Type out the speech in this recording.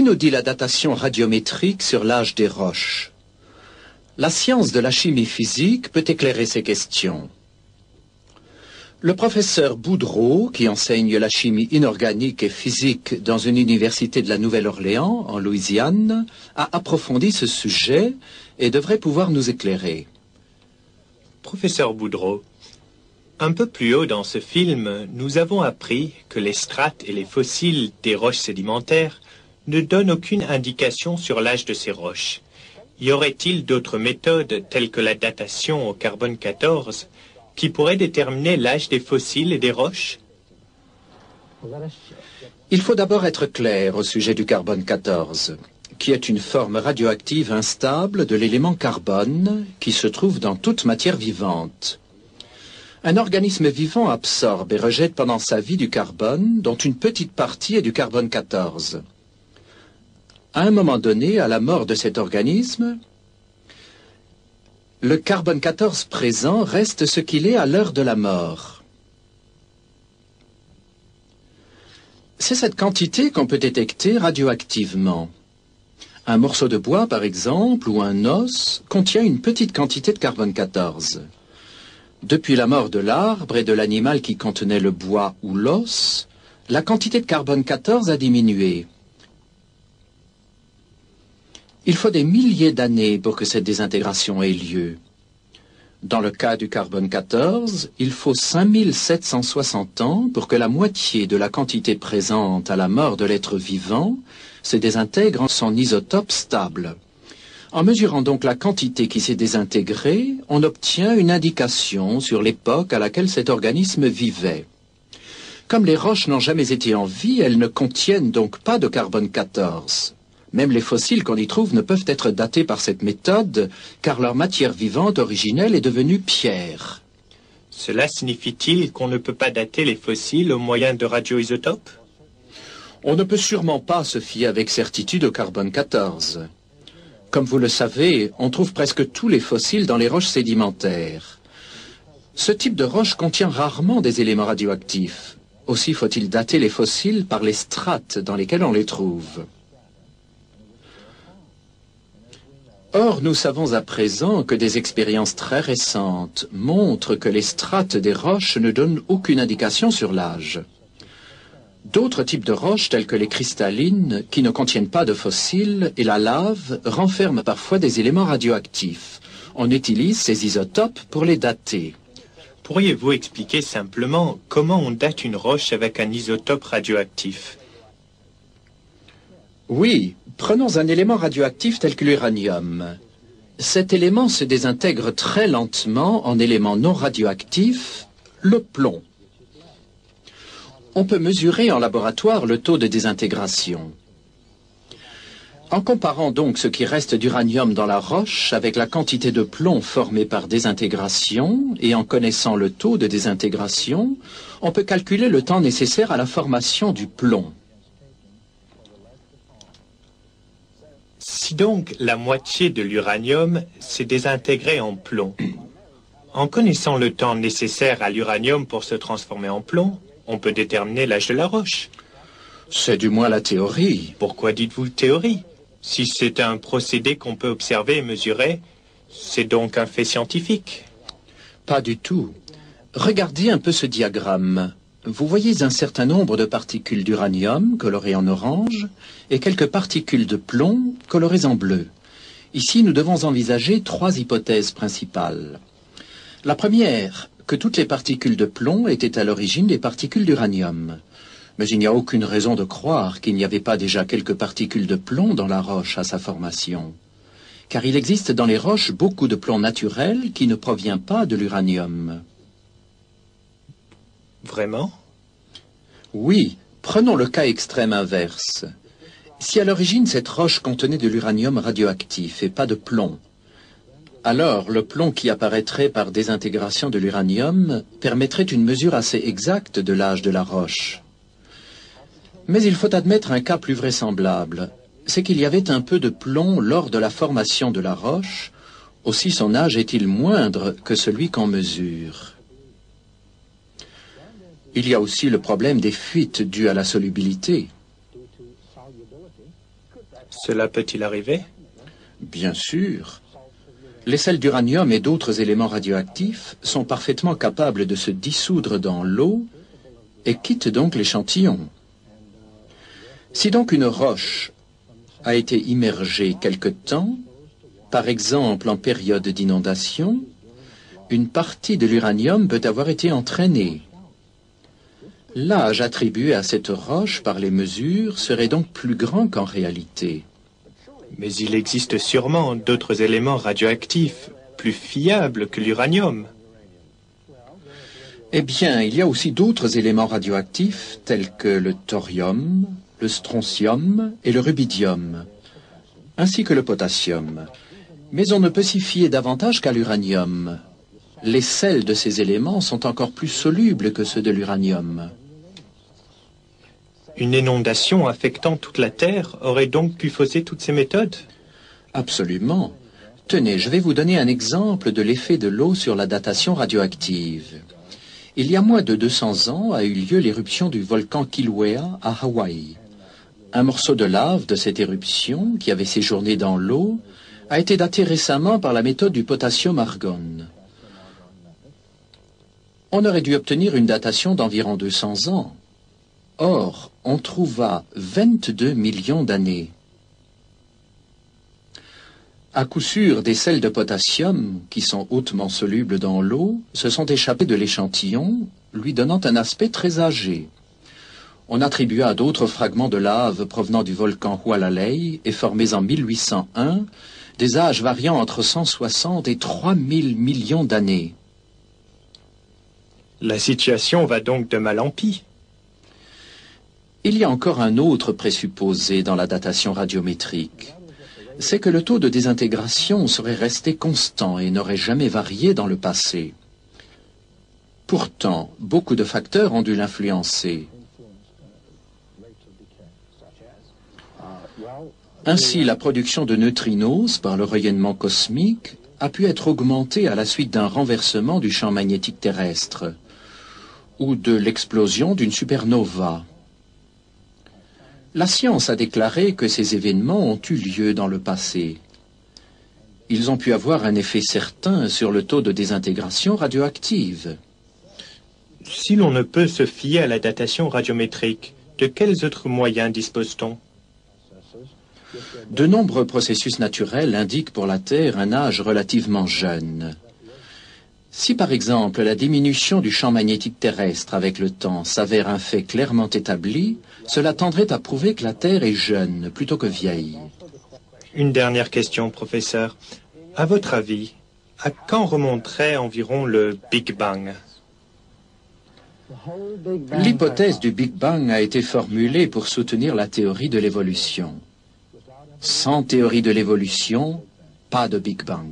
nous dit la datation radiométrique sur l'âge des roches? La science de la chimie physique peut éclairer ces questions. Le professeur Boudreau, qui enseigne la chimie inorganique et physique dans une université de la Nouvelle-Orléans, en Louisiane, a approfondi ce sujet et devrait pouvoir nous éclairer. Professeur Boudreau, un peu plus haut dans ce film, nous avons appris que les strates et les fossiles des roches sédimentaires ne donnent aucune indication sur l'âge de ces roches. Y aurait-il d'autres méthodes, telles que la datation au carbone 14, qui pourraient déterminer l'âge des fossiles et des roches? Il faut d'abord être clair au sujet du carbone 14, qui est une forme radioactive instable de l'élément carbone qui se trouve dans toute matière vivante. Un organisme vivant absorbe et rejette pendant sa vie du carbone, dont une petite partie est du carbone 14. À un moment donné, à la mort de cet organisme, le carbone 14 présent reste ce qu'il est à l'heure de la mort. C'est cette quantité qu'on peut détecter radioactivement. Un morceau de bois, par exemple, ou un os, contient une petite quantité de carbone 14. Depuis la mort de l'arbre et de l'animal qui contenait le bois ou l'os, la quantité de carbone 14 a diminué. Il faut des milliers d'années pour que cette désintégration ait lieu. Dans le cas du carbone 14, il faut 5760 ans pour que la moitié de la quantité présente à la mort de l'être vivant se désintègre en son isotope stable. En mesurant donc la quantité qui s'est désintégrée, on obtient une indication sur l'époque à laquelle cet organisme vivait. Comme les roches n'ont jamais été en vie, elles ne contiennent donc pas de carbone 14. Même les fossiles qu'on y trouve ne peuvent être datés par cette méthode, car leur matière vivante originelle est devenue pierre. Cela signifie-t-il qu'on ne peut pas dater les fossiles au moyen de radioisotopes? On ne peut sûrement pas se fier avec certitude au carbone 14. Comme vous le savez, on trouve presque tous les fossiles dans les roches sédimentaires. Ce type de roche contient rarement des éléments radioactifs. Aussi faut-il dater les fossiles par les strates dans lesquelles on les trouve. Or, nous savons à présent que des expériences très récentes montrent que les strates des roches ne donnent aucune indication sur l'âge. D'autres types de roches, telles que les cristallines, qui ne contiennent pas de fossiles, et la lave, renferment parfois des éléments radioactifs. On utilise ces isotopes pour les dater. Pourriez-vous expliquer simplement comment on date une roche avec un isotope radioactif? Oui, prenons un élément radioactif tel que l'uranium. Cet élément se désintègre très lentement en élément non radioactif, le plomb. On peut mesurer en laboratoire le taux de désintégration. En comparant donc ce qui reste d'uranium dans la roche avec la quantité de plomb formée par désintégration et en connaissant le taux de désintégration, on peut calculer le temps nécessaire à la formation du plomb. Si donc la moitié de l'uranium s'est désintégrée en plomb, en connaissant le temps nécessaire à l'uranium pour se transformer en plomb, on peut déterminer l'âge de la roche. C'est du moins la théorie. Pourquoi dites-vous théorie? Si c'est un procédé qu'on peut observer et mesurer, c'est donc un fait scientifique. Pas du tout. Regardez un peu ce diagramme. Vous voyez un certain nombre de particules d'uranium colorées en orange et quelques particules de plomb colorées en bleu. Ici, nous devons envisager trois hypothèses principales. La première, que toutes les particules de plomb étaient à l'origine des particules d'uranium. Mais il n'y a aucune raison de croire qu'il n'y avait pas déjà quelques particules de plomb dans la roche à sa formation. Car il existe dans les roches beaucoup de plomb naturel qui ne provient pas de l'uranium. Vraiment? Oui, prenons le cas extrême inverse. Si à l'origine cette roche contenait de l'uranium radioactif et pas de plomb, alors le plomb qui apparaîtrait par désintégration de l'uranium permettrait une mesure assez exacte de l'âge de la roche. Mais il faut admettre un cas plus vraisemblable, c'est qu'il y avait un peu de plomb lors de la formation de la roche, aussi son âge est-il moindre que celui qu'on mesure. Il y a aussi le problème des fuites dues à la solubilité. Cela peut-il arriver? Bien sûr. Les sels d'uranium et d'autres éléments radioactifs sont parfaitement capables de se dissoudre dans l'eau et quittent donc l'échantillon. Si donc une roche a été immergée quelque temps, par exemple en période d'inondation, une partie de l'uranium peut avoir été entraînée. L'âge attribué à cette roche par les mesures serait donc plus grand qu'en réalité. Mais il existe sûrement d'autres éléments radioactifs plus fiables que l'uranium. Eh bien, il y a aussi d'autres éléments radioactifs tels que le thorium, le strontium et le rubidium, ainsi que le potassium. Mais on ne peut s'y fier davantage qu'à l'uranium. Les sels de ces éléments sont encore plus solubles que ceux de l'uranium. Une inondation affectant toute la Terre aurait donc pu fausser toutes ces méthodes? Absolument. Tenez, je vais vous donner un exemple de l'effet de l'eau sur la datation radioactive. Il y a moins de 200 ans a eu lieu l'éruption du volcan Kilauea à Hawaï. Un morceau de lave de cette éruption, qui avait séjourné dans l'eau, a été daté récemment par la méthode du potassium-argon. On aurait dû obtenir une datation d'environ 200 ans. Or, on trouva 22 millions d'années. À coup sûr, des sels de potassium, qui sont hautement solubles dans l'eau, se sont échappés de l'échantillon, lui donnant un aspect très âgé. On attribua à d'autres fragments de lave provenant du volcan Hualalai et formés en 1801 des âges variant entre 160 et 3000 millions d'années. La situation va donc de mal en pis. Il y a encore un autre présupposé dans la datation radiométrique. C'est que le taux de désintégration serait resté constant et n'aurait jamais varié dans le passé. Pourtant, beaucoup de facteurs ont dû l'influencer. Ainsi, la production de neutrinos par le rayonnement cosmique a pu être augmentée à la suite d'un renversement du champ magnétique terrestre ou de l'explosion d'une supernova. La science a déclaré que ces événements ont eu lieu dans le passé. Ils ont pu avoir un effet certain sur le taux de désintégration radioactive. Si l'on ne peut se fier à la datation radiométrique, de quels autres moyens dispose-t-on? De nombreux processus naturels indiquent pour la Terre un âge relativement jeune. Si par exemple la diminution du champ magnétique terrestre avec le temps s'avère un fait clairement établi, cela tendrait à prouver que la Terre est jeune plutôt que vieille. Une dernière question, professeur. À votre avis, à quand remonterait environ le Big Bang? L'hypothèse du Big Bang a été formulée pour soutenir la théorie de l'évolution. Sans théorie de l'évolution, pas de Big Bang.